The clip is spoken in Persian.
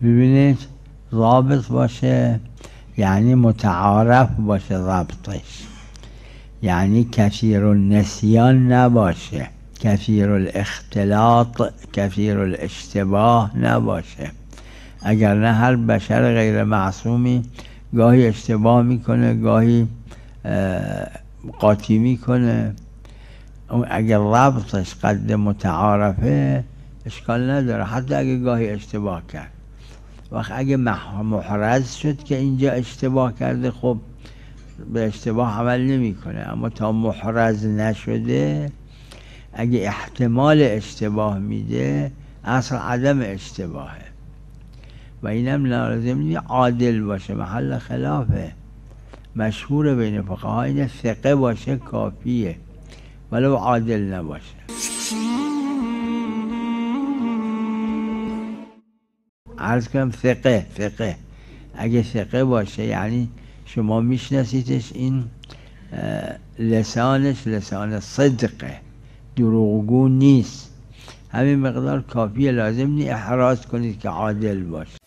ببینید ضابط باشه یعنی متعارف باشه ضبطش، یعنی کثیر النسیان نباشه، کثیر الاختلاط، کثیر الاشتباه نباشه. اگر نه هر بشر غیر معصومی گاهی اشتباه میکنه، گاهی قاطی میکنه. اگر ضبطش قد متعارفه اشکال نداره، حتی اگه گاهی اشتباه کرد. وقت اگه محرز شد که اینجا اشتباه کرده، خب به اشتباه عمل نمیکنه. اما تا محرز نشده، اگه احتمال اشتباه میده، اصل عدم اشتباهه. و اینم لازم عادل باشه، محل خلافه. مشهور بین فقها اینه ثقه باشه کافیه، ولو عادل نباشه. عرض کنم ثقه اگه ثقه باشه یعنی شما میشناسیدش، این لسانش لسان صدقه، دروغگو نیست، همین مقدار کافیه. لازم نی احراز کنید که عادل باشه.